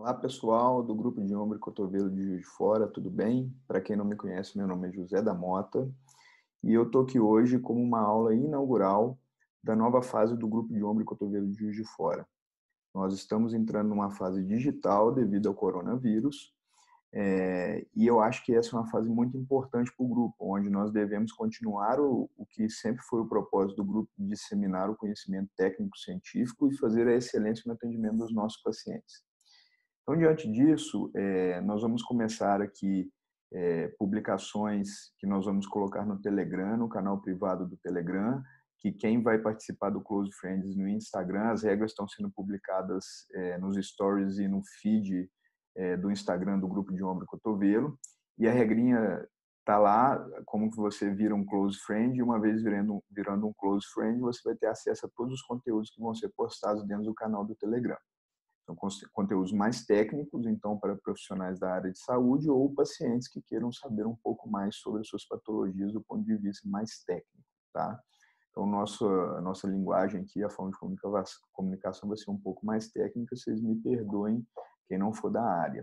Olá, pessoal do grupo de ombro e cotovelo de Juiz de Fora, tudo bem? Para quem não me conhece, meu nome é José da Mota e eu estou aqui hoje como uma aula inaugural da nova fase do grupo de ombro e cotovelo de Juiz de Fora. Nós estamos entrando numa fase digital devido ao coronavírus, e eu acho que essa é uma fase muito importante para o grupo, onde nós devemos continuar o que sempre foi o propósito do grupo, de disseminar o conhecimento técnico-científico e fazer a excelência no atendimento dos nossos pacientes. Então, diante disso, nós vamos começar aqui publicações que nós vamos colocar no Telegram, no canal privado do Telegram, que quem vai participar do Close Friends no Instagram, as regras estão sendo publicadas nos stories e no feed do Instagram do grupo de ombro e cotovelo, e a regrinha está lá, como que você vira um Close Friend, e uma vez virando um Close Friend, você vai ter acesso a todos os conteúdos que vão ser postados dentro do canal do Telegram. São conteúdos mais técnicos, então, para profissionais da área de saúde ou pacientes que queiram saber um pouco mais sobre as suas patologias do ponto de vista mais técnico, tá? Então, a nossa linguagem aqui, a forma de comunicação vai ser um pouco mais técnica, vocês me perdoem quem não for da área.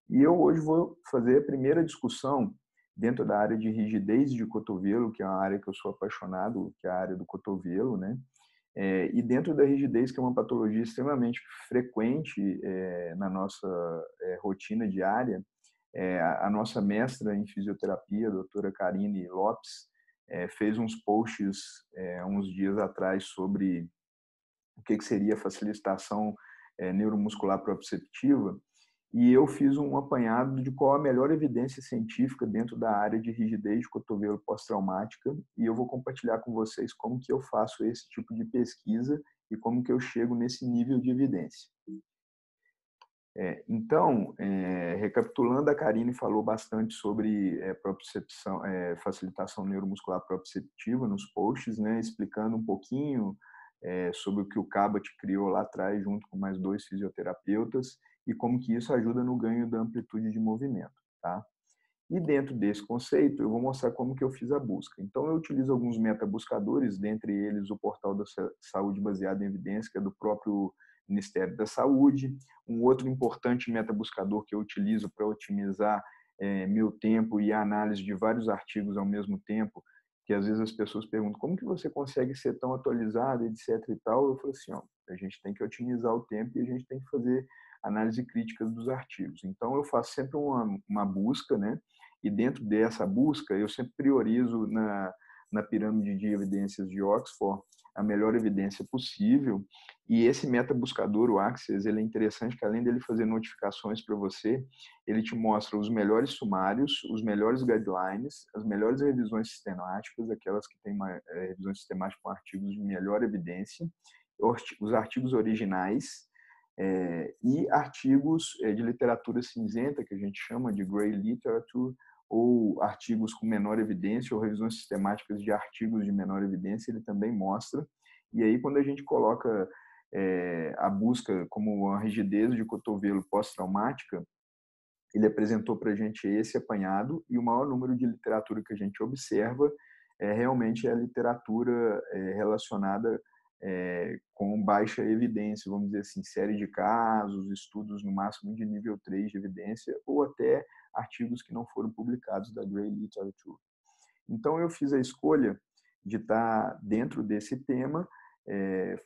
E eu hoje vou fazer a primeira discussão dentro da área de rigidez de cotovelo, que é uma área que eu sou apaixonado, que é a área do cotovelo, né? E dentro da rigidez, que é uma patologia extremamente frequente na nossa rotina diária, a nossa mestra em fisioterapia, a doutora Karine Lopes, fez uns posts uns dias atrás sobre o que seria facilitação neuromuscular proprioceptiva, e eu fiz um apanhado de qual a melhor evidência científica dentro da área de rigidez de cotovelo pós-traumática, e eu vou compartilhar com vocês como que eu faço esse tipo de pesquisa e como que eu chego nesse nível de evidência. Então, recapitulando, a Karine falou bastante sobre facilitação neuromuscular proprioceptiva nos posts, né, explicando um pouquinho sobre o que o Cabot criou lá atrás, junto com mais 2 fisioterapeutas, e como que isso ajuda no ganho da amplitude de movimento, tá? E dentro desse conceito, eu vou mostrar como que eu fiz a busca. Então, eu utilizo alguns metabuscadores, dentre eles o portal da saúde baseado em evidência, que é do próprio Ministério da Saúde. Um outro importante metabuscador que eu utilizo para otimizar meu tempo e a análise de vários artigos ao mesmo tempo, que às vezes as pessoas perguntam como que você consegue ser tão atualizado, etc e tal. Eu falo assim, ó, a gente tem que otimizar o tempo e a gente tem que fazer análise crítica dos artigos. Então, eu faço sempre uma busca, né? E dentro dessa busca, eu sempre priorizo na pirâmide de evidências de Oxford a melhor evidência possível. E esse metabuscador, o Access, ele é interessante que, além dele fazer notificações para você, ele te mostra os melhores sumários, os melhores guidelines, as melhores revisões sistemáticas, aquelas que têm revisões sistemáticas com artigos de melhor evidência, os artigos originais, e artigos de literatura cinzenta, que a gente chama de grey literature, ou artigos com menor evidência, ou revisões sistemáticas de artigos de menor evidência, ele também mostra. E aí, quando a gente coloca a busca como uma rigidez de cotovelo pós-traumática, ele apresentou para a gente esse apanhado, e o maior número de literatura que a gente observa realmente é a literatura relacionada com baixa evidência, vamos dizer assim, série de casos, estudos no máximo de nível 3 de evidência, ou até artigos que não foram publicados da Grey Literature. Então, eu fiz a escolha de estar dentro desse tema,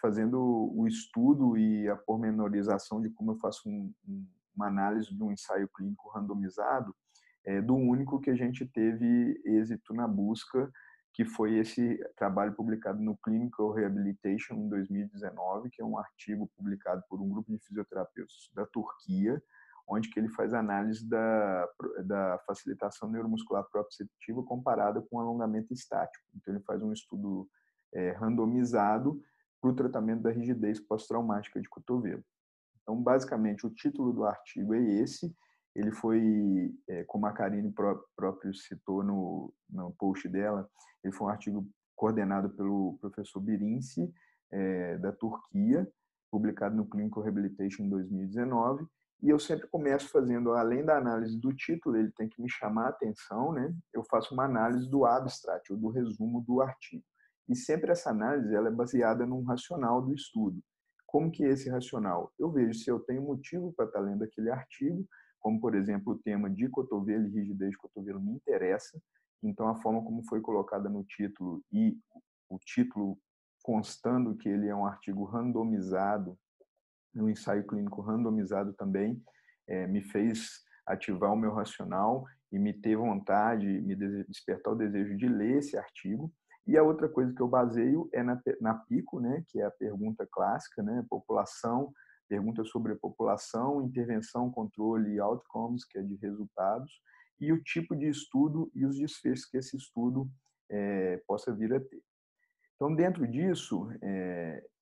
fazendo o estudo e a pormenorização de como eu faço uma análise de um ensaio clínico randomizado, do único que a gente teve êxito na busca, que foi esse trabalho publicado no Clinical Rehabilitation em 2019, que é um artigo publicado por um grupo de fisioterapeutas da Turquia, onde que ele faz análise da facilitação neuromuscular proprioceptiva comparada com alongamento estático. Então, ele faz um estudo randomizado para o tratamento da rigidez pós-traumática de cotovelo. Então, basicamente, o título do artigo é esse. Ele foi, como a Karine próprio citou no post dela, ele foi um artigo coordenado pelo professor Birinci, da Turquia, publicado no Clinical Rehabilitation em 2019. E eu sempre começo fazendo, além da análise do título, ele tem que me chamar a atenção, né? Eu faço uma análise do abstract, ou do resumo do artigo. E sempre essa análise ela é baseada num racional do estudo. Como que é esse racional? Eu vejo se eu tenho motivo para estar lendo aquele artigo, como, por exemplo, o tema de cotovelo e rigidez de cotovelo me interessa, então a forma como foi colocada no título e o título constando que ele é um artigo randomizado, um ensaio clínico randomizado também, me fez ativar o meu racional e me ter vontade, me despertar o desejo de ler esse artigo. E a outra coisa que eu baseio é na PICO, né, que é a pergunta clássica, né, população, pergunta sobre a população, intervenção, controle e outcomes, que é de resultados, e o tipo de estudo e os desfechos que esse estudo possa vir a ter. Então, dentro disso,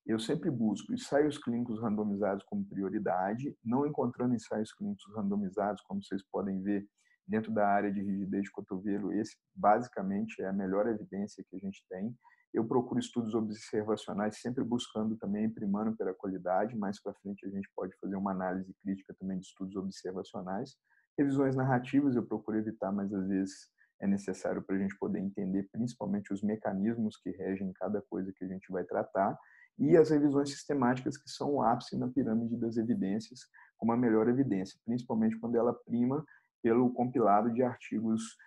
eu sempre busco ensaios clínicos randomizados como prioridade, não encontrando ensaios clínicos randomizados, como vocês podem ver, dentro da área de rigidez de cotovelo, esse basicamente é a melhor evidência que a gente tem. Eu procuro estudos observacionais, sempre buscando também, primando pela qualidade, mais para frente a gente pode fazer uma análise crítica também de estudos observacionais. Revisões narrativas eu procuro evitar, mas às vezes é necessário para a gente poder entender principalmente os mecanismos que regem cada coisa que a gente vai tratar, e as revisões sistemáticas, que são o ápice na pirâmide das evidências, como a melhor evidência, principalmente quando ela prima pelo compilado de artigos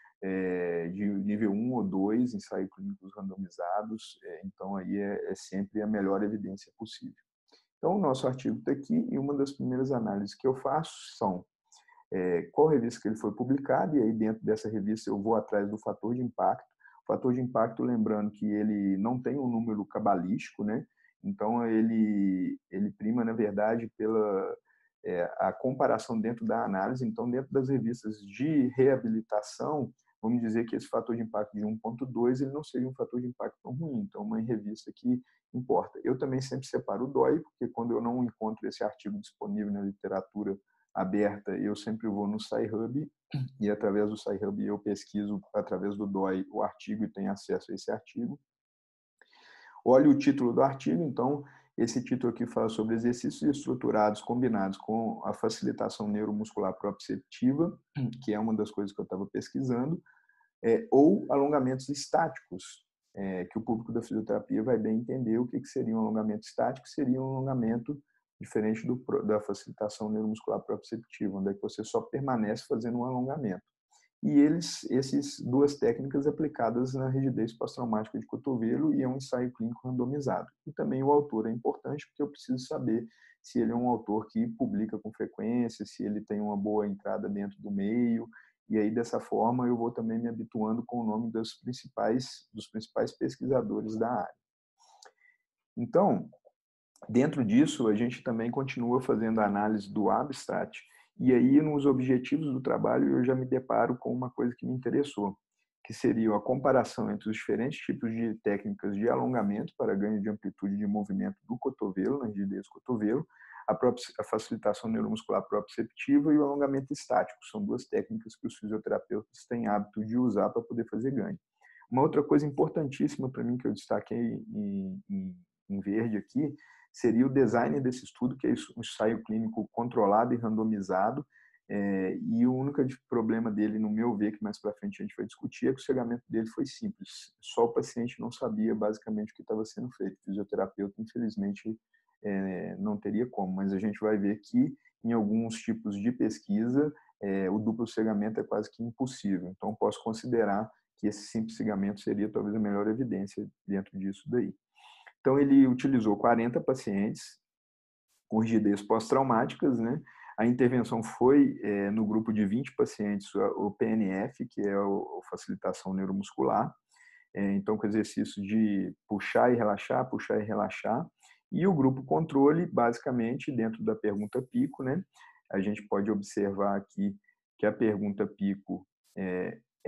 de nível 1 ou 2, ensaio clínicos randomizados, então aí é sempre a melhor evidência possível. Então, o nosso artigo está aqui, e uma das primeiras análises que eu faço são qual revista que ele foi publicado, e aí dentro dessa revista eu vou atrás do fator de impacto. O fator de impacto, lembrando que ele não tem um número cabalístico, né? Então ele prima, na verdade, pela a comparação dentro da análise. Então, dentro das revistas de reabilitação, vamos dizer que esse fator de impacto de 1,2 ele não seria um fator de impacto tão ruim. Então, uma revista que importa. Eu também sempre separo o DOI, porque quando eu não encontro esse artigo disponível na literatura aberta, eu sempre vou no SciHub, e através do SciHub eu pesquiso através do DOI o artigo e tenho acesso a esse artigo. Olhe o título do artigo, então esse título aqui fala sobre exercícios estruturados combinados com a facilitação neuromuscular proprioceptiva, que é uma das coisas que eu estava pesquisando, ou alongamentos estáticos, que o público da fisioterapia vai bem entender o que seria um alongamento estático. Seria um alongamento diferente da facilitação neuromuscular proprioceptiva, onde é que você só permanece fazendo um alongamento. E essas duas técnicas aplicadas na rigidez pós-traumática de cotovelo, e é um ensaio clínico randomizado. E também o autor é importante, porque eu preciso saber se ele é um autor que publica com frequência, se ele tem uma boa entrada dentro do meio, e aí dessa forma eu vou também me habituando com o nome dos principais pesquisadores da área. Então, dentro disso, a gente também continua fazendo a análise do abstract, e aí nos objetivos do trabalho eu já me deparo com uma coisa que me interessou, que seria a comparação entre os diferentes tipos de técnicas de alongamento para ganho de amplitude de movimento do cotovelo, na rigidez do cotovelo, a facilitação neuromuscular proprioceptiva e o alongamento estático. São duas técnicas que os fisioterapeutas têm hábito de usar para poder fazer ganho. Uma outra coisa importantíssima para mim, que eu destaquei em verde aqui, seria o design desse estudo, que é um ensaio clínico controlado e randomizado, e o único problema dele, no meu ver, que mais para frente a gente vai discutir, é que o cegamento dele foi simples. Só o paciente não sabia basicamente o que estava sendo feito. O fisioterapeuta, infelizmente, não teria como, mas a gente vai ver que em alguns tipos de pesquisa, o duplo cegamento é quase que impossível. Então, posso considerar que esse simples cegamento seria talvez a melhor evidência dentro disso daí. Então, ele utilizou 40 pacientes com rigidez pós-traumáticas, né? A intervenção foi no grupo de 20 pacientes, o PNF, que é a facilitação neuromuscular, então com exercício de puxar e relaxar, puxar e relaxar, e o grupo controle, basicamente, dentro da pergunta PICO, né? A gente pode observar aqui que a pergunta PICO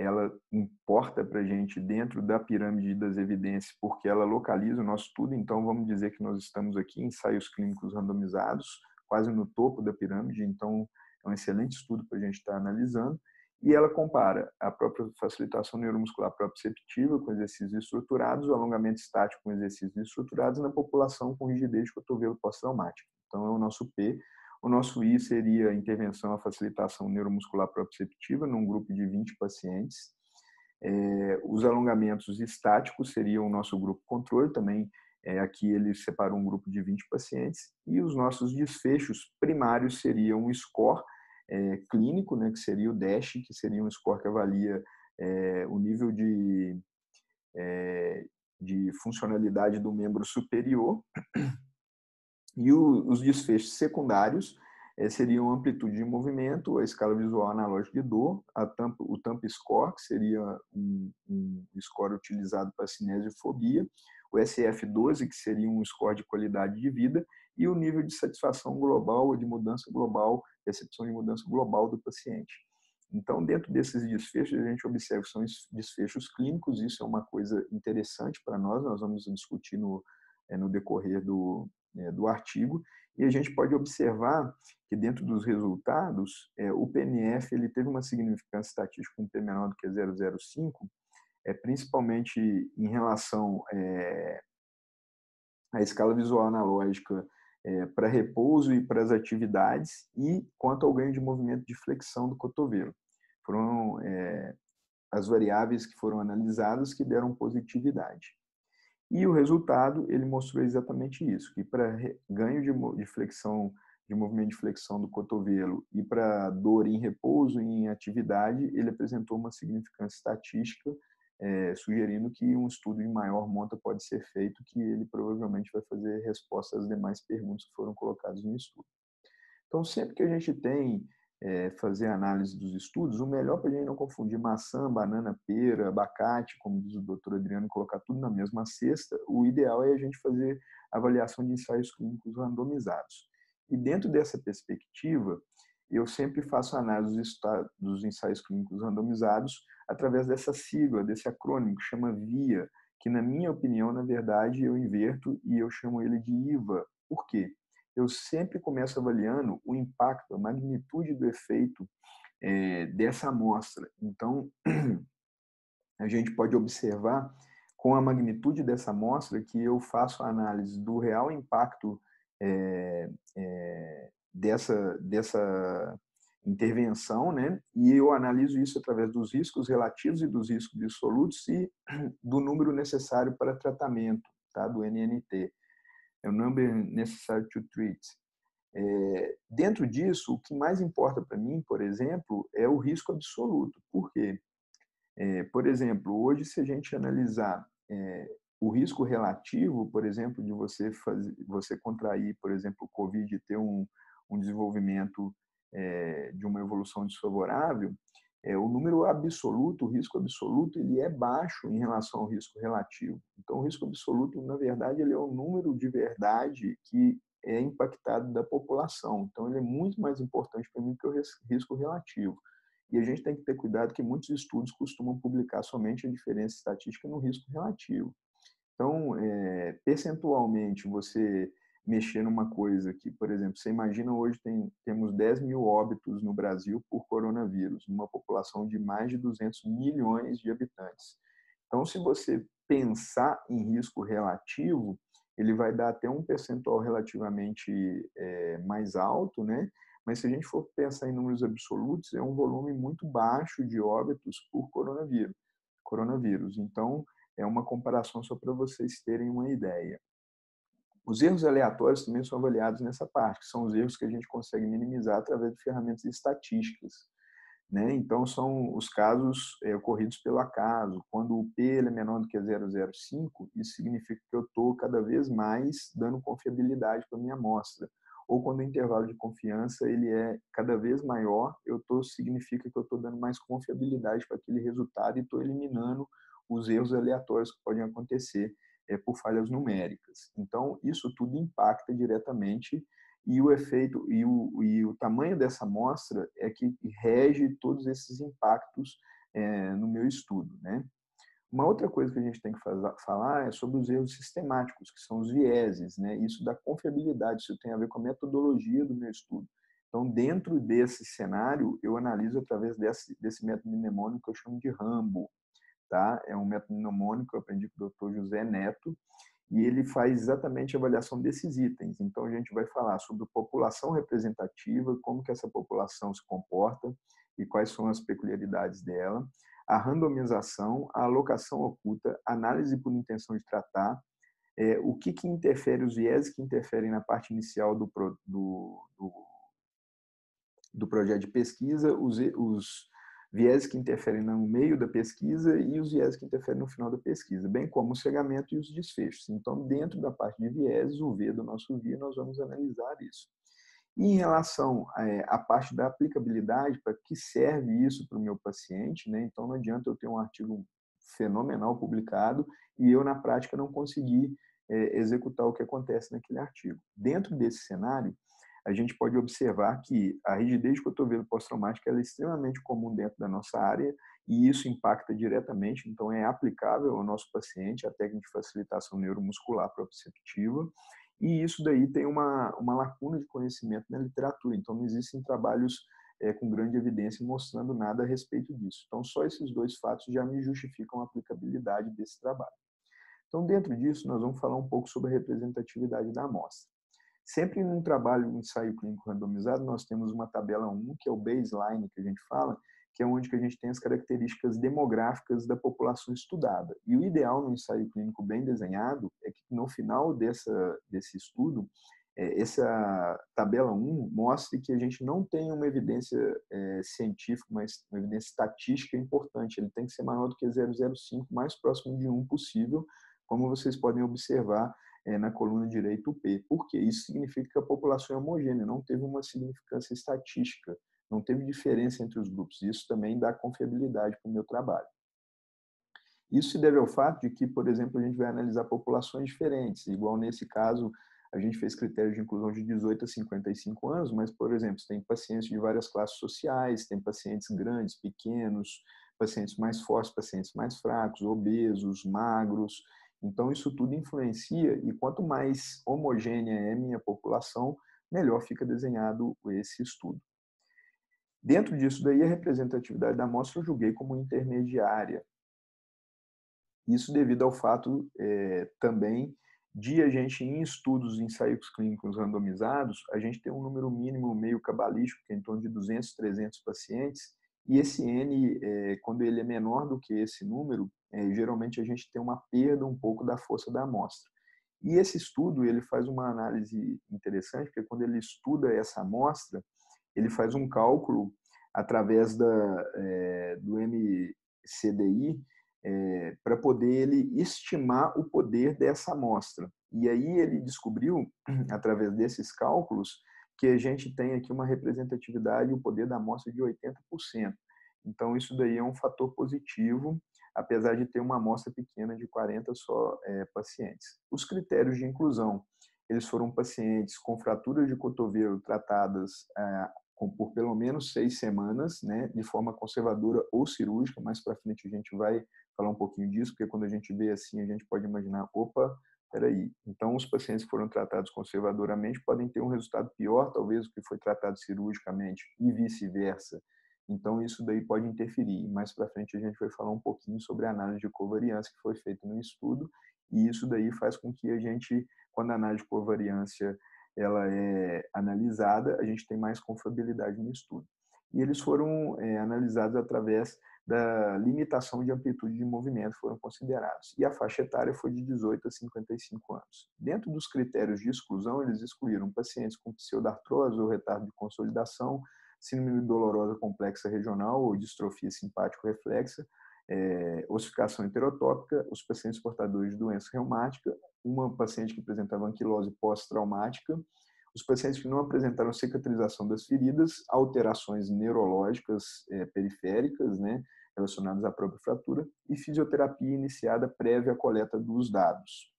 ela importa para a gente dentro da pirâmide das evidências, porque ela localiza o nosso estudo. Então, vamos dizer que nós estamos aqui em ensaios clínicos randomizados, quase no topo da pirâmide, então é um excelente estudo para a gente estar analisando. E ela compara a própria facilitação neuromuscular proprioceptiva com exercícios estruturados, o alongamento estático com exercícios estruturados na população com rigidez de cotovelo pós-traumática. Então, é o nosso P. O nosso I seria a intervenção à facilitação neuromuscular proprioceptiva num grupo de 20 pacientes. Os alongamentos estáticos seriam o nosso grupo controle, também Aqui ele separou um grupo de 20 pacientes e os nossos desfechos primários seriam um score clínico, né, que seria o DASH, que seria um score que avalia o nível de funcionalidade do membro superior. E os desfechos secundários seriam a amplitude de movimento, a escala visual analógica de dor, o TAMP score, que seria um score utilizado para cinesiofobia, o SF12, que seria um score de qualidade de vida, e o nível de satisfação global ou de mudança global, percepção de mudança global do paciente. Então, dentro desses desfechos, a gente observa que são desfechos clínicos, isso é uma coisa interessante para nós vamos discutir no decorrer do artigo, e a gente pode observar que dentro dos resultados, o PNF ele teve uma significância estatística com P menor do que 0,05, principalmente em relação à escala visual analógica para repouso e para as atividades, e quanto ao ganho de movimento de flexão do cotovelo. Foram as variáveis que foram analisadas que deram positividade. E o resultado, ele mostrou exatamente isso, que para ganho de flexão, de movimento de flexão do cotovelo e para dor em repouso e em atividade, ele apresentou uma significância estatística, sugerindo que um estudo em maior monta pode ser feito, que ele provavelmente vai fazer resposta às demais perguntas que foram colocadas no estudo. Então, sempre que a gente tem fazer análise dos estudos, o melhor para a gente não confundir maçã, banana, pera, abacate, como diz o doutor Adriano, colocar tudo na mesma cesta, o ideal é a gente fazer avaliação de ensaios clínicos randomizados. E dentro dessa perspectiva, eu sempre faço análise dos ensaios clínicos randomizados através dessa sigla, desse acrônimo que chama VIA, que na minha opinião, na verdade, eu inverto e eu chamo ele de IVA. Por quê? Eu sempre começo avaliando o impacto, a magnitude do efeito dessa amostra. Então, a gente pode observar com a magnitude dessa amostra que eu faço a análise do real impacto dessa intervenção, né? E eu analiso isso através dos riscos relativos e dos riscos absolutos e do número necessário para tratamento, tá? Do NNT. É o number necessary to treat. Dentro disso, o que mais importa para mim, por exemplo, é o risco absoluto. Por quê? Por exemplo, hoje, se a gente analisar o risco relativo, por exemplo, de você contrair, por exemplo, o COVID e ter um desenvolvimento de uma evolução desfavorável, o número absoluto, o risco absoluto, ele é baixo em relação ao risco relativo. Então, o risco absoluto, na verdade, ele é o número de verdade que é impactado da população. Então, ele é muito mais importante para mim que o risco relativo. E a gente tem que ter cuidado que muitos estudos costumam publicar somente a diferença estatística no risco relativo. Então, percentualmente, você mexer numa coisa que, por exemplo, você imagina hoje temos 10 mil óbitos no Brasil por coronavírus, numa população de mais de 200 milhões de habitantes. Então, se você pensar em risco relativo, ele vai dar até um percentual relativamente mais alto, né? Mas se a gente for pensar em números absolutos, é um volume muito baixo de óbitos por coronavírus. Então, é uma comparação só para vocês terem uma ideia. Os erros aleatórios também são avaliados nessa parte, que são os erros que a gente consegue minimizar através de ferramentas estatísticas, né? Então, são os casos ocorridos pelo acaso. Quando o P ele é menor do que 0,05, isso significa que eu estou cada vez mais dando confiabilidade para a minha amostra. Ou quando o intervalo de confiança ele é cada vez maior, significa que eu estou dando mais confiabilidade para aquele resultado e estou eliminando os erros aleatórios que podem acontecer por falhas numéricas. Então, isso tudo impacta diretamente e o efeito e o tamanho dessa amostra é que rege todos esses impactos no meu estudo, né? Uma outra coisa que a gente tem que falar é sobre os erros sistemáticos, que são os vieses, né? Isso da confiabilidade, isso tem a ver com a metodologia do meu estudo. Então, dentro desse cenário, eu analiso através desse método mnemônico que eu chamo de Rambo, tá? É um método mnemônico que eu aprendi com o Dr. José Neto, e ele faz exatamente a avaliação desses itens. Então, a gente vai falar sobre população representativa, como que essa população se comporta e quais são as peculiaridades dela, a randomização, a alocação oculta, análise por intenção de tratar, o que interfere, os vieses que interferem na parte inicial do projeto de pesquisa, os vieses que interferem no meio da pesquisa e os vieses que interferem no final da pesquisa, bem como o cegamento e os desfechos. Então, dentro da parte de vieses, o V do nosso VIA, nós vamos analisar isso. E em relação à parte da aplicabilidade, para que serve isso para o meu paciente, né? Então, não adianta eu ter um artigo fenomenal publicado e eu, na prática, não conseguir executar o que acontece naquele artigo. Dentro desse cenário, a gente pode observar que a rigidez de cotovelo pós-traumática é extremamente comum dentro da nossa área e isso impacta diretamente, então é aplicável ao nosso paciente a técnica de facilitação neuromuscular proprioceptiva, e isso daí tem uma lacuna de conhecimento na literatura, então não existem trabalhos com grande evidência mostrando nada a respeito disso. Então só esses dois fatos já me justificam a aplicabilidade desse trabalho. Então dentro disso nós vamos falar um pouco sobre a representatividade da amostra. Sempre num trabalho, um ensaio clínico randomizado, nós temos uma tabela 1, que é o baseline que a gente fala, que é onde que a gente tem as características demográficas da população estudada. E o ideal no ensaio clínico bem desenhado é que no final desse estudo, essa tabela 1 mostre que a gente não tem uma evidência científica, mas uma evidência estatística importante. Ele tem que ser maior do que 0,05, mais próximo de 1 possível, como vocês podem observar na coluna direita o P. Por quê? Isso significa que a população é homogênea, não teve uma significância estatística, não teve diferença entre os grupos. Isso também dá confiabilidade para o meu trabalho. Isso se deve ao fato de que, por exemplo, a gente vai analisar populações diferentes. Igual nesse caso, a gente fez critérios de inclusão de 18 a 55 anos, mas, por exemplo, tem pacientes de várias classes sociais, tem pacientes grandes, pequenos, pacientes mais fortes, pacientes mais fracos, obesos, magros. Então, isso tudo influencia e quanto mais homogênea é a minha população, melhor fica desenhado esse estudo. Dentro disso daí, a representatividade da amostra eu julguei como intermediária. Isso devido ao fato também de a gente, em estudos, ensaios clínicos randomizados, a gente tem um número mínimo meio cabalístico, que é em torno de 200, 300 pacientes, e esse N, quando ele é menor do que esse número, geralmente a gente tem uma perda um pouco da força da amostra. E esse estudo, ele faz uma análise interessante, porque quando ele estuda essa amostra, ele faz um cálculo através do MCDI, para poder ele estimar o poder dessa amostra. E aí ele descobriu, através desses cálculos, que a gente tem aqui uma representatividade e o poder da amostra de 80%. Então, isso daí é um fator positivo, apesar de ter uma amostra pequena de 40 só pacientes. Os critérios de inclusão, eles foram pacientes com fraturas de cotovelo tratadas por pelo menos 6 semanas, né, de forma conservadora ou cirúrgica. Mais para frente a gente vai falar um pouquinho disso, porque quando a gente vê assim, a gente pode imaginar, opa, peraí, então os pacientes que foram tratados conservadoramente podem ter um resultado pior, talvez, do que foi tratado cirurgicamente e vice-versa. Então isso daí pode interferir. Mais para frente a gente vai falar um pouquinho sobre a análise de covariância que foi feita no estudo, e isso daí faz com que a gente, quando a análise de covariância ela é analisada, a gente tem mais confiabilidade no estudo. E eles foram analisados através da limitação de amplitude de movimento, foram considerados. E a faixa etária foi de 18 a 55 anos. Dentro dos critérios de exclusão, eles excluíram pacientes com pseudartrose ou retardo de consolidação, síndrome dolorosa complexa regional ou distrofia simpático-reflexa, ossificação heterotópica, os pacientes portadores de doença reumática, uma paciente que apresentava anquilose pós-traumática, os pacientes que não apresentaram cicatrização das feridas, alterações neurológicas periféricas, né, relacionadas à própria fratura, e fisioterapia iniciada prévia à coleta dos dados.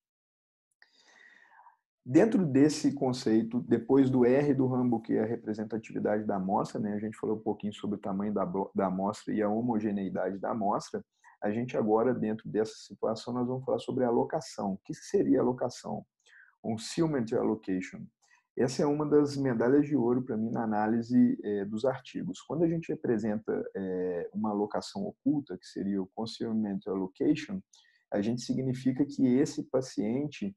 Dentro desse conceito, depois do R do Rambo, que é a representatividade da amostra, né, a gente falou um pouquinho sobre o tamanho da amostra e a homogeneidade da amostra, a gente agora, dentro dessa situação, nós vamos falar sobre a alocação. O que seria a alocação? Concealment allocation. Essa é uma das medalhas de ouro para mim na análise dos artigos. Quando a gente apresenta uma alocação oculta, que seria o concealment allocation, a gente significa que esse paciente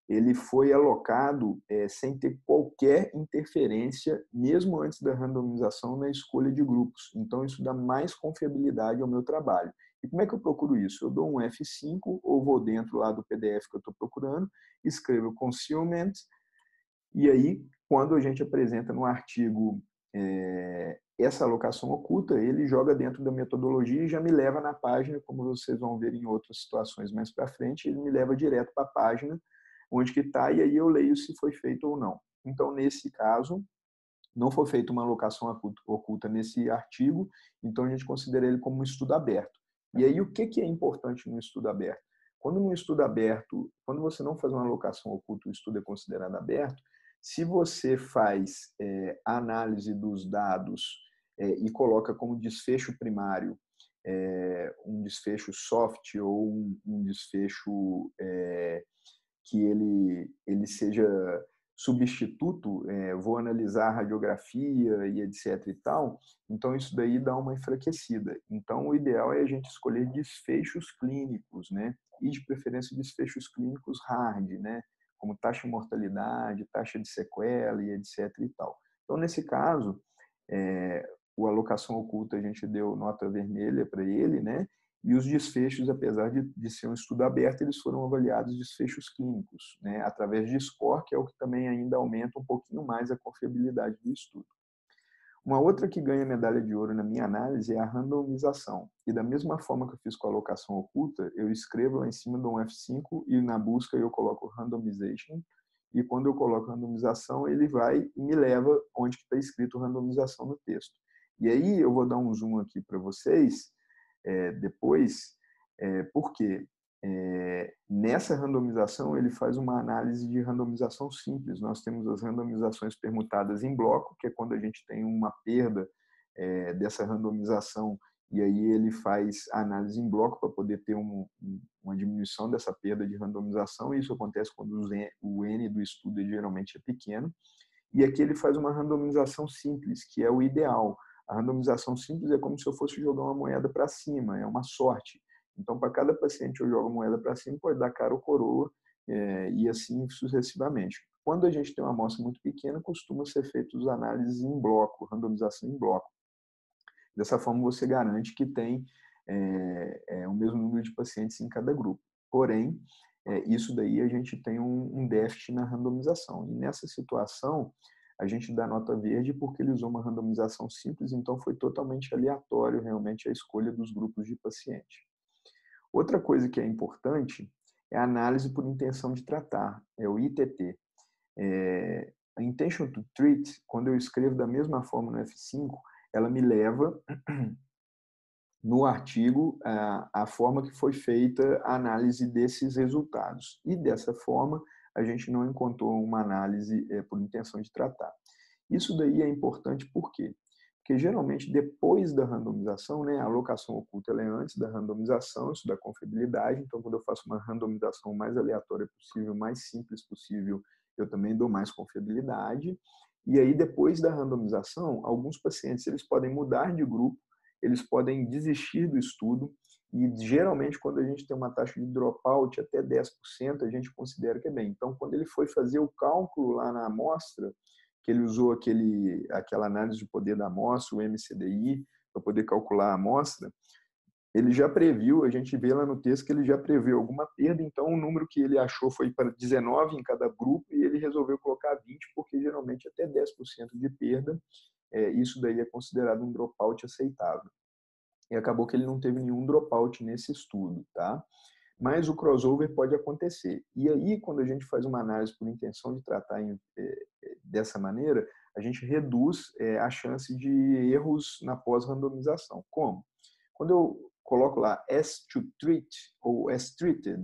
ele foi alocado sem ter qualquer interferência, mesmo antes da randomização, na escolha de grupos. Então, isso dá mais confiabilidade ao meu trabalho. E como é que eu procuro isso? Eu dou um F5 ou vou dentro lá do PDF que eu estou procurando, escrevo concealment, e aí, quando a gente apresenta no artigo essa alocação oculta, ele joga dentro da metodologia e já me leva na página, como vocês vão ver em outras situações mais para frente, ele me leva direto para a página onde que está, e aí eu leio se foi feito ou não. Então, nesse caso, não foi feita uma alocação oculta nesse artigo, então a gente considera ele como um estudo aberto. E aí, o que é importante no estudo aberto? Quando no estudo aberto, quando você não faz uma alocação oculta, o estudo é considerado aberto, se você faz a análise dos dados e coloca como desfecho primário um desfecho soft ou um desfecho que ele seja substituto, vou analisar a radiografia e etc e tal, então isso daí dá uma enfraquecida. Então o ideal é a gente escolher desfechos clínicos, né? E de preferência desfechos clínicos hard, né? Como taxa de mortalidade, taxa de sequela e etc e tal. Então nesse caso, o alocação oculta a gente deu nota vermelha para ele, né? E os desfechos, apesar de ser um estudo aberto, eles foram avaliados desfechos clínicos, né, através de score, que é o que também ainda aumenta um pouquinho mais a confiabilidade do estudo. Uma outra que ganha medalha de ouro na minha análise é a randomização. E da mesma forma que eu fiz com a alocação oculta, eu escrevo lá em cima de um F5 e na busca eu coloco randomization. E quando eu coloco randomização, ele vai e me leva onde está escrito randomização no texto. E aí eu vou dar um zoom aqui para vocês depois, porque nessa randomização ele faz uma análise de randomização simples. Nós temos as randomizações permutadas em bloco, que é quando a gente tem uma perda dessa randomização, e aí ele faz a análise em bloco para poder ter uma diminuição dessa perda de randomização, e isso acontece quando o N do estudo geralmente é pequeno. E aqui ele faz uma randomização simples, que é o ideal. A randomização simples é como se eu fosse jogar uma moeda para cima, é uma sorte. Então, para cada paciente eu jogo a moeda para cima, pode dar cara ou coroa, e assim sucessivamente. Quando a gente tem uma amostra muito pequena, costuma ser feitas análises em bloco, randomização em bloco. Dessa forma, você garante que tem o mesmo número de pacientes em cada grupo. Porém, isso daí a gente tem um déficit na randomização. E nessa situação, a gente dá nota verde porque ele usou uma randomização simples, então foi totalmente aleatório realmente a escolha dos grupos de paciente. Outra coisa que é importante é a análise por intenção de tratar, é o ITT. A intention to treat, quando eu escrevo da mesma forma no F5, ela me leva no artigo a forma que foi feita a análise desses resultados. E dessa forma, a gente não encontrou uma análise por intenção de tratar. Isso daí é importante por quê? Porque geralmente depois da randomização, né, a alocação oculta ela é antes da randomização, isso dá confiabilidade, então quando eu faço uma randomização mais aleatória possível, mais simples possível, eu também dou mais confiabilidade. E aí depois da randomização, alguns pacientes eles podem mudar de grupo, eles podem desistir do estudo, e geralmente quando a gente tem uma taxa de dropout até 10%, a gente considera que é bem. Então, quando ele foi fazer o cálculo lá na amostra, que ele usou aquela análise de poder da amostra, o MCDI, para poder calcular a amostra, ele já previu, a gente vê lá no texto que ele já previu alguma perda, então o número que ele achou foi para 19 em cada grupo e ele resolveu colocar 20, porque geralmente até 10% de perda, isso daí é considerado um dropout aceitável. E acabou que ele não teve nenhum dropout nesse estudo, tá? Mas o crossover pode acontecer. E aí, quando a gente faz uma análise por intenção de tratar dessa maneira, a gente reduz a chance de erros na pós-randomização. Como? Quando eu coloco lá as to treat ou as treated,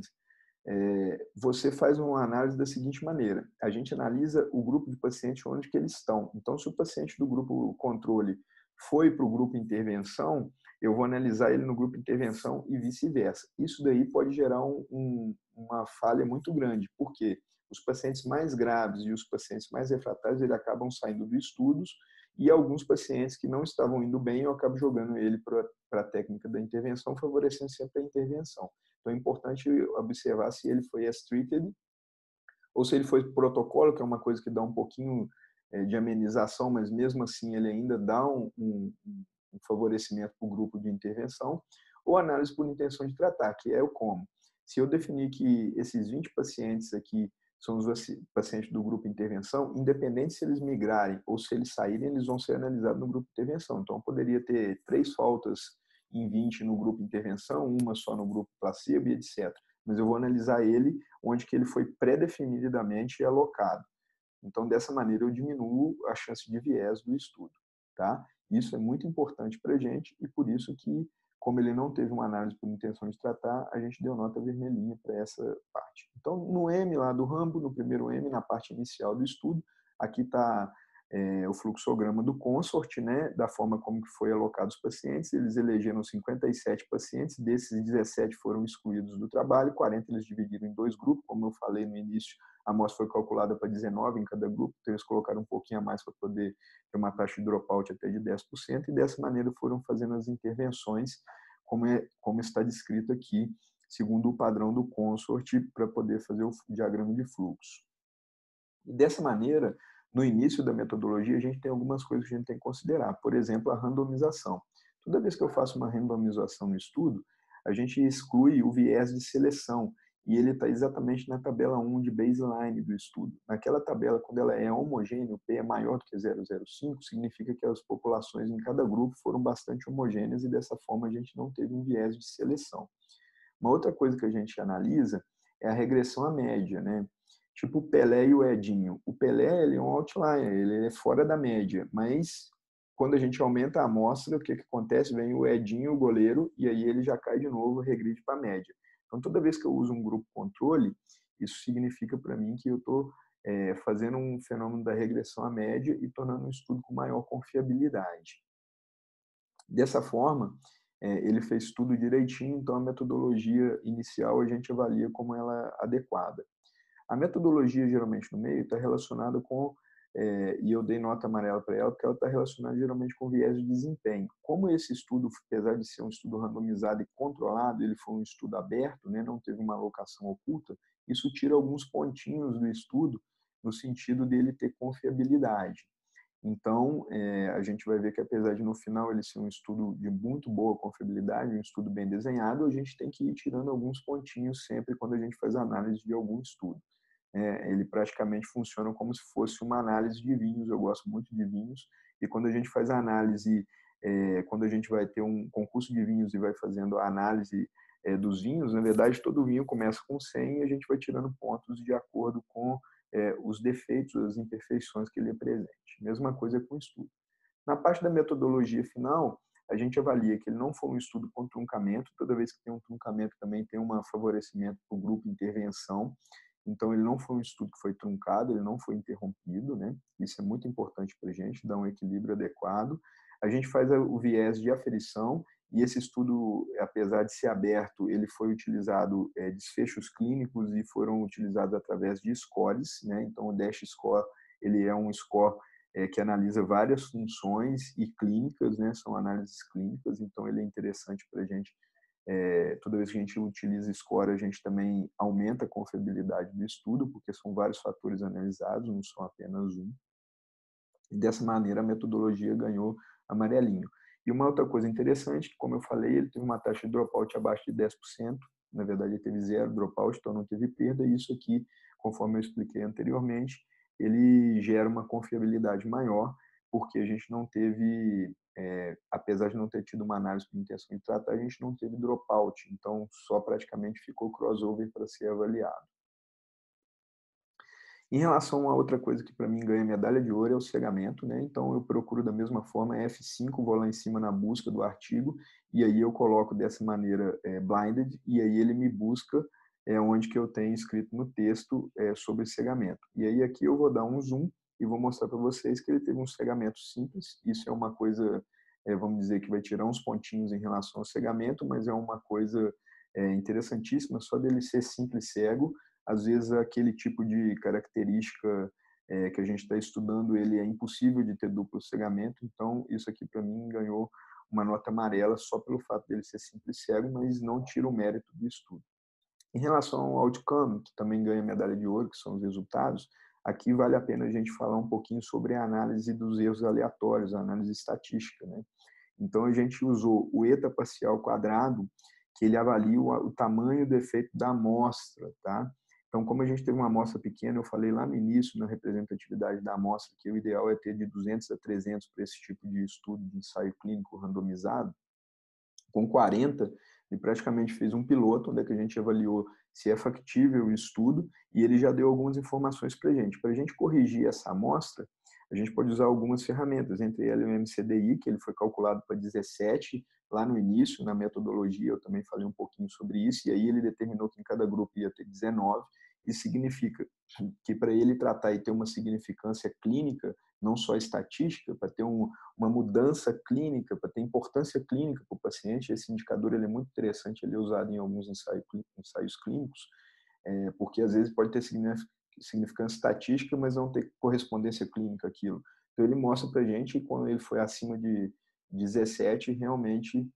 você faz uma análise da seguinte maneira. A gente analisa o grupo de pacientes onde que eles estão. Então, se o paciente do grupo controle foi para o grupo intervenção, eu vou analisar ele no grupo intervenção e vice-versa. Isso daí pode gerar uma falha muito grande, porque os pacientes mais graves e os pacientes mais refratários eles acabam saindo dos estudos e alguns pacientes que não estavam indo bem, eu acabo jogando ele para a técnica da intervenção, favorecendo sempre a intervenção. Então é importante observar se ele foi as treated ou se ele foi protocolo, que é uma coisa que dá um pouquinho de amenização, mas mesmo assim ele ainda dá um favorecimento para o grupo de intervenção, ou análise por intenção de tratar, que é o como. Se eu definir que esses 20 pacientes aqui são os pacientes do grupo intervenção, independente se eles migrarem ou se eles saírem, eles vão ser analisados no grupo intervenção. Então, eu poderia ter 3 faltas em 20 no grupo intervenção, uma só no grupo placebo e etc. Mas eu vou analisar ele onde que ele foi pré-definidamente alocado. Então, dessa maneira, eu diminuo a chance de viés do estudo. Tá? Isso é muito importante para a gente e por isso que, como ele não teve uma análise por intenção de tratar, a gente deu nota vermelhinha para essa parte. Então, no M lá do Rambo, no primeiro M, na parte inicial do estudo, aqui está o fluxograma do consort, né, da forma como que foi alocado os pacientes. Eles elegeram 57 pacientes, desses 17 foram excluídos do trabalho, 40 eles dividiram em 2 grupos, como eu falei no início, a amostra foi calculada para 19 em cada grupo, então eles colocaram um pouquinho a mais para poder ter uma taxa de dropout até de 10%, e dessa maneira foram fazendo as intervenções, como está descrito aqui, segundo o padrão do consort, para poder fazer o diagrama de fluxo. E dessa maneira, no início da metodologia, a gente tem algumas coisas que a gente tem que considerar. Por exemplo, a randomização. Toda vez que eu faço uma randomização no estudo, a gente exclui o viés de seleção, e ele está exatamente na tabela 1 de baseline do estudo. Naquela tabela, quando ela é homogênea, o P é maior do que 0,05, significa que as populações em cada grupo foram bastante homogêneas e dessa forma a gente não teve um viés de seleção. Uma outra coisa que a gente analisa é a regressão à média, né? Tipo o Pelé e o Edinho. O Pelé ele é um outlier, ele é fora da média, mas quando a gente aumenta a amostra, o que acontece? Vem o Edinho, o goleiro, e aí ele já cai de novo, regride para a média. Então, toda vez que eu uso um grupo controle, isso significa para mim que eu estou fazendo um fenômeno da regressão à média e tornando um estudo com maior confiabilidade. Dessa forma, ele fez tudo direitinho, então a metodologia inicial a gente avalia como ela é adequada. A metodologia, geralmente, no meio, está relacionada com, e eu dei nota amarela para ela, porque ela está relacionada geralmente com viés de desempenho. Como esse estudo, apesar de ser um estudo randomizado e controlado, ele foi um estudo aberto, né, não teve uma alocação oculta, isso tira alguns pontinhos do estudo, no sentido dele ter confiabilidade. Então, a gente vai ver que apesar de no final ele ser um estudo de muito boa confiabilidade, um estudo bem desenhado, a gente tem que ir tirando alguns pontinhos sempre quando a gente faz a análise de algum estudo. Ele praticamente funciona como se fosse uma análise de vinhos, eu gosto muito de vinhos, e quando a gente faz a análise, quando a gente vai ter um concurso de vinhos e vai fazendo a análise dos vinhos, na verdade todo vinho começa com 100 e a gente vai tirando pontos de acordo com os defeitos, as imperfeições que ele apresente. Mesma coisa com o estudo. Na parte da metodologia final, a gente avalia que ele não foi um estudo com truncamento, toda vez que tem um truncamento também tem um favorecimento para o grupo intervenção, então ele não foi um estudo que foi truncado, ele não foi interrompido, né? Isso é muito importante para a gente, dar um equilíbrio adequado. A gente faz o viés de aferição, e esse estudo, apesar de ser aberto, ele foi utilizado desfechos clínicos e foram utilizados através de scores, né? Então o DASH Score, ele é um score que analisa várias funções e clínicas, né? São análises clínicas, então ele é interessante para a gente. Toda vez que a gente utiliza score, a gente também aumenta a confiabilidade do estudo, porque são vários fatores analisados, não são apenas um. E dessa maneira a metodologia ganhou amarelinho. E uma outra coisa interessante, que como eu falei, ele teve uma taxa de dropout abaixo de 10%, na verdade ele teve 0 dropout, então não teve perda, e isso aqui, conforme eu expliquei anteriormente, ele gera uma confiabilidade maior, porque a gente não teve, apesar de não ter tido uma análise por intenção de tratar, a gente não teve dropout, então só praticamente ficou crossover para ser avaliado. Em relação a outra coisa que para mim ganha medalha de ouro é o cegamento, né? Então eu procuro da mesma forma F5, vou lá em cima na busca do artigo e aí eu coloco dessa maneira blinded e aí ele me busca onde que eu tenho escrito no texto sobre cegamento. E aí aqui eu vou dar um zoom e vou mostrar para vocês que ele teve um cegamento simples. Isso é uma coisa, vamos dizer que vai tirar uns pontinhos em relação ao cegamento, mas é uma coisa interessantíssima, só dele ser simples cego. Às vezes aquele tipo de característica que a gente está estudando, ele é impossível de ter duplo cegamento, então isso aqui para mim ganhou uma nota amarela só pelo fato dele ser simples cego, mas não tira o mérito do estudo. Em relação ao outcome, que também ganha medalha de ouro, que são os resultados, aqui vale a pena a gente falar um pouquinho sobre a análise dos erros aleatórios, a análise estatística, né? Então, a gente usou o eta parcial quadrado, que ele avalia o tamanho do efeito da amostra, tá? Então, como a gente teve uma amostra pequena, eu falei lá no início, na representatividade da amostra, que o ideal é ter de 200 a 300 para esse tipo de estudo de ensaio clínico randomizado. Com 40, ele praticamente fez um piloto, onde é que a gente avaliou se é factível o estudo, e ele já deu algumas informações para a gente. Para a gente corrigir essa amostra, a gente pode usar algumas ferramentas, entre elas o MCDI, que ele foi calculado para 17, lá no início, na metodologia, eu também falei um pouquinho sobre isso, e aí ele determinou que em cada grupo ia ter 19, isso significa que para ele tratar e ter uma significância clínica, não só estatística, para ter uma mudança clínica, para ter importância clínica para o paciente, esse indicador ele é muito interessante, ele é usado em alguns ensaios clínicos, porque às vezes pode ter significância estatística, mas não ter correspondência clínica aquilo. Então ele mostra para a gente que quando ele foi acima de 17, realmente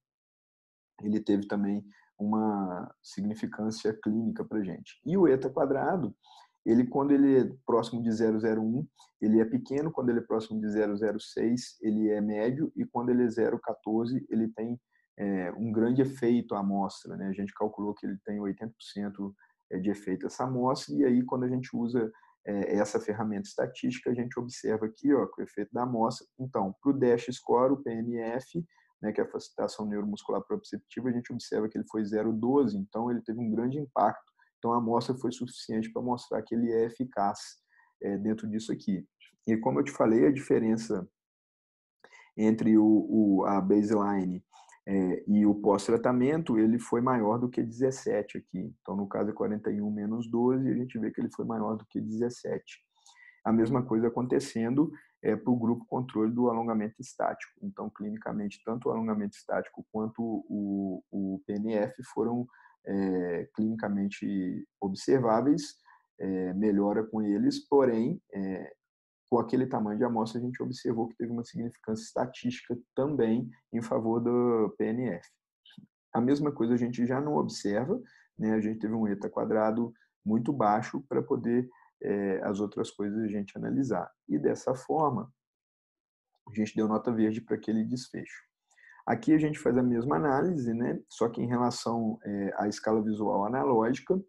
ele teve também uma significância clínica para a gente. E o eta quadrado, ele quando ele é próximo de 0,01, ele é pequeno, quando ele é próximo de 0,06, ele é médio, e quando ele é 0,14, ele tem um grande efeito à amostra, né? A gente calculou que ele tem 80% de efeito essa amostra, e aí quando a gente usa essa ferramenta estatística, a gente observa aqui, ó, que o efeito da amostra. Então, para o DASH score, o PNF, né, que é a facilitação neuromuscular proprioceptiva, a gente observa que ele foi 0,12, então ele teve um grande impacto. Então a amostra foi suficiente para mostrar que ele é eficaz dentro disso aqui. E como eu te falei, a diferença entre a baseline e o pós-tratamento, ele foi maior do que 17 aqui. Então, no caso é 41 menos 12, e a gente vê que ele foi maior do que 17. A mesma coisa acontecendo para o grupo controle do alongamento estático. Então, clinicamente, tanto o alongamento estático quanto o PNF foram clinicamente observáveis, melhora com eles, porém, com aquele tamanho de amostra, a gente observou que teve uma significância estatística também em favor do PNF. A mesma coisa a gente já não observa, né? A gente teve um eta quadrado muito baixo para poder as outras coisas a gente analisar. E dessa forma, a gente deu nota verde para aquele desfecho. Aqui a gente faz a mesma análise, né? Só que em relação à escala visual analógica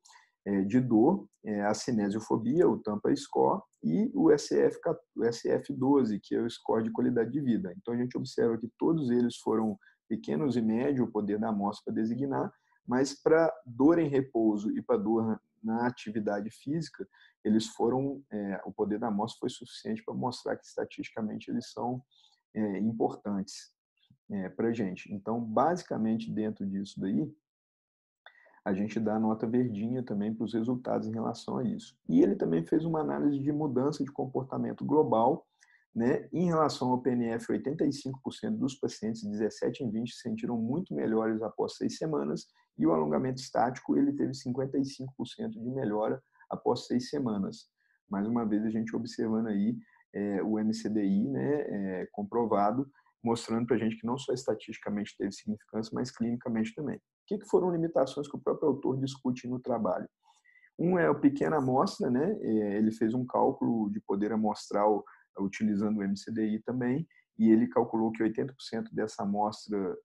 de dor, a cinesiofobia, o TAMPA score, e o SF12, que é o score de qualidade de vida. Então a gente observa que todos eles foram pequenos e médio, o poder da amostra para designar, mas para dor em repouso e para dor na atividade física, eles foram, o poder da amostra foi suficiente para mostrar que estatisticamente eles são importantes para a gente. Então, basicamente, dentro disso daí, a gente dá a nota verdinha também para os resultados em relação a isso. E ele também fez uma análise de mudança de comportamento global, né? Em relação ao PNF, 85% dos pacientes, 17 em 20, se sentiram muito melhores após 6 semanas, e o alongamento estático, ele teve 55% de melhora após 6 semanas. Mais uma vez, a gente observando aí o MCDI, né, comprovado, mostrando para a gente que não só estatisticamente teve significância, mas clinicamente também. O que foram limitações que o próprio autor discute no trabalho? Um é a pequena amostra, né? Ele fez um cálculo de poder amostral utilizando o MCDI também, e ele calculou que 80% dessa amostra,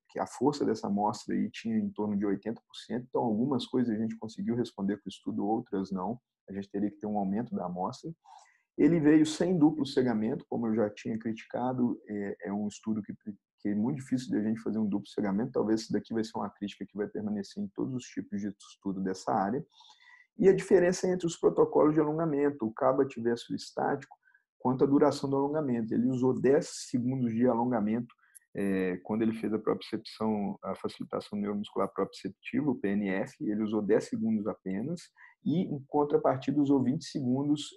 que a força dessa amostra aí tinha em torno de 80%, então algumas coisas a gente conseguiu responder com o estudo, outras não, a gente teria que ter um aumento da amostra. Ele veio sem duplo cegamento, como eu já tinha criticado, é um estudo que é muito difícil de a gente fazer um duplo cegamento, talvez isso daqui vai ser uma crítica que vai permanecer em todos os tipos de estudo dessa área. E a diferença entre os protocolos de alongamento, o CABAT versus o estático, quanto à duração do alongamento. Ele usou 10 segundos de alongamento quando ele fez a propriocepção, a facilitação neuromuscular proprioceptiva, o PNF, ele usou 10 segundos apenas, e em contrapartida usou 20 segundos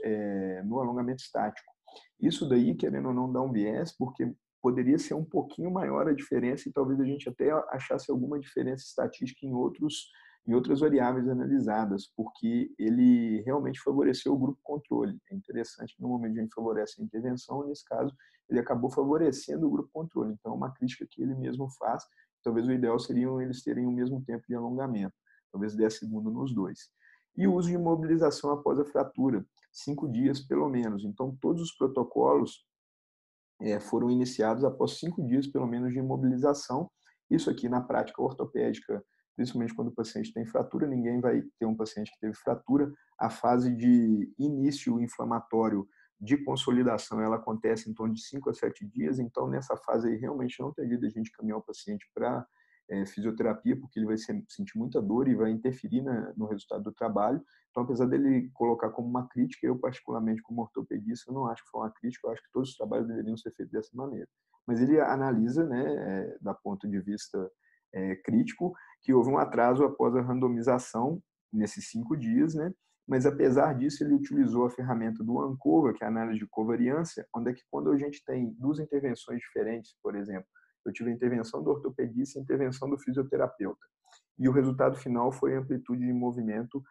no alongamento estático. Isso daí, querendo ou não, dá um viés, porque poderia ser um pouquinho maior a diferença, e talvez a gente até achasse alguma diferença estatística em outras variáveis analisadas, porque ele realmente favoreceu o grupo controle. É interessante que no momento a gente favorece a intervenção, nesse caso, ele acabou favorecendo o grupo controle. Então, é uma crítica que ele mesmo faz. Talvez o ideal seria eles terem o mesmo tempo de alongamento. talvez 10 segundos nos dois. E o uso de imobilização após a fratura, 5 dias pelo menos. Então, todos os protocolos foram iniciados após 5 dias, pelo menos, de imobilização. Isso aqui, na prática ortopédica, principalmente quando o paciente tem fratura, ninguém vai ter um paciente que teve fratura. A fase de início inflamatório de consolidação, ela acontece em torno de 5 a 7 dias. Então, nessa fase aí, realmente não tem jeito a gente caminhar o paciente para fisioterapia, porque ele vai sentir muita dor e vai interferir no resultado do trabalho. Então, apesar dele colocar como uma crítica, eu particularmente como ortopedista não acho que foi uma crítica, eu acho que todos os trabalhos deveriam ser feitos dessa maneira. Mas ele analisa, né, da ponto de vista crítico, que houve um atraso após a randomização nesses 5 dias, né? Mas apesar disso ele utilizou a ferramenta do ANCOVA, que é a análise de covariância, onde é que quando a gente tem duas intervenções diferentes, por exemplo, eu tive a intervenção do ortopedista e a intervenção do fisioterapeuta. E o resultado final foi a amplitude de movimento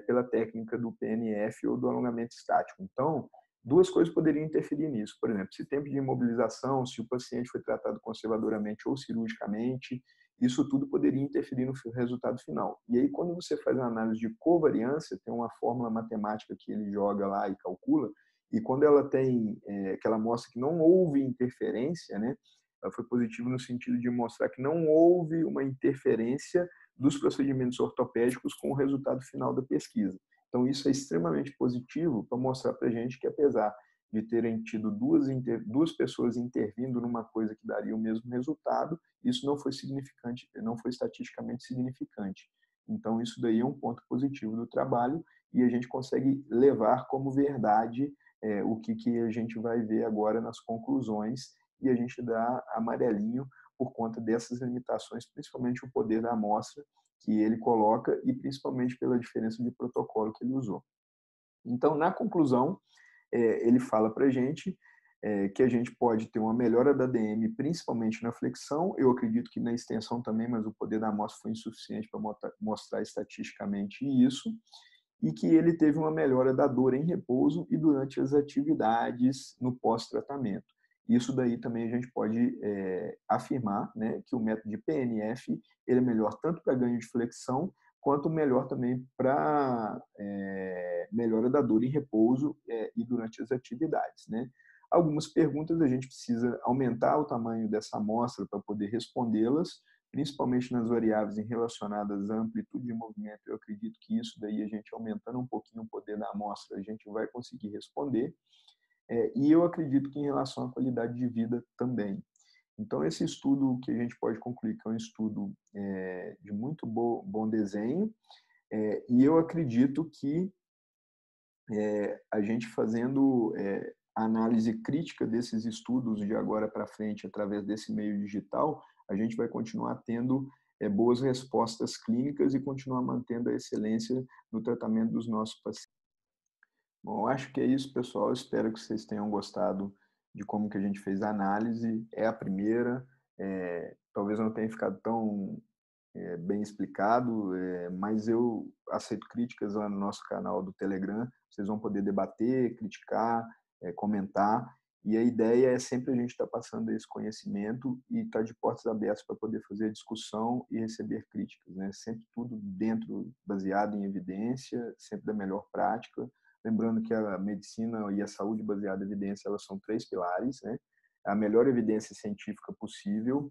pela técnica do PNF ou do alongamento estático. Então, duas coisas poderiam interferir nisso. Por exemplo, se tempo de imobilização, se o paciente foi tratado conservadoramente ou cirurgicamente, isso tudo poderia interferir no resultado final. E aí, quando você faz uma análise de covariância, tem uma fórmula matemática que ele joga lá e calcula, e quando ela tem, que ela mostra que não houve interferência, né, ela foi positiva no sentido de mostrar que não houve uma interferência dos procedimentos ortopédicos com o resultado final da pesquisa. Então, isso é extremamente positivo para mostrar para a gente que, apesar de terem tido duas pessoas intervindo numa coisa que daria o mesmo resultado, isso não foi significante, não foi estatisticamente significante. Então, isso daí é um ponto positivo do trabalho e a gente consegue levar como verdade o que a gente vai ver agora nas conclusões e a gente dá amarelinho por conta dessas limitações, principalmente o poder da amostra que ele coloca e principalmente pela diferença de protocolo que ele usou. Então, na conclusão, ele fala para a gente que a gente pode ter uma melhora da DM, principalmente na flexão. Eu acredito que na extensão também, mas o poder da amostra foi insuficiente para mostrar estatisticamente isso. E que ele teve uma melhora da dor em repouso e durante as atividades no pós-tratamento. Isso daí também a gente pode afirmar, né, que o método de PNF ele é melhor tanto para ganho de flexão, quanto melhor também para melhora da dor em repouso e durante as atividades, né? Algumas perguntas a gente precisa aumentar o tamanho dessa amostra para poder respondê-las, principalmente nas variáveis relacionadas à amplitude de movimento. Eu acredito que isso daí, a gente aumentando um pouquinho o poder da amostra, a gente vai conseguir responder. E eu acredito que em relação à qualidade de vida também. Então, esse estudo que a gente pode concluir que é um estudo de muito bom desenho, e eu acredito que a gente fazendo análise crítica desses estudos de agora para frente, através desse meio digital, a gente vai continuar tendo boas respostas clínicas e continuar mantendo a excelência no tratamento dos nossos pacientes. Bom, acho que é isso, pessoal. Espero que vocês tenham gostado de como que a gente fez a análise. É a primeira, talvez não tenha ficado tão bem explicado, mas eu aceito críticas lá no nosso canal do Telegram. Vocês vão poder debater, criticar, comentar. E a ideia é sempre a gente estar passando esse conhecimento e estar de portas abertas para poder fazer discussão e receber críticas, né? Sempre tudo dentro, baseado em evidência, sempre da melhor prática. Lembrando que a medicina e a saúde baseada em evidência, elas são 3 pilares, né? A melhor evidência científica possível,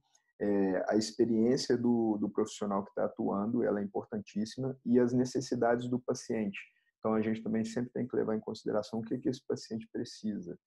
a experiência do profissional que está atuando, ela é importantíssima, e as necessidades do paciente. Então, a gente também sempre tem que levar em consideração o que esse paciente precisa.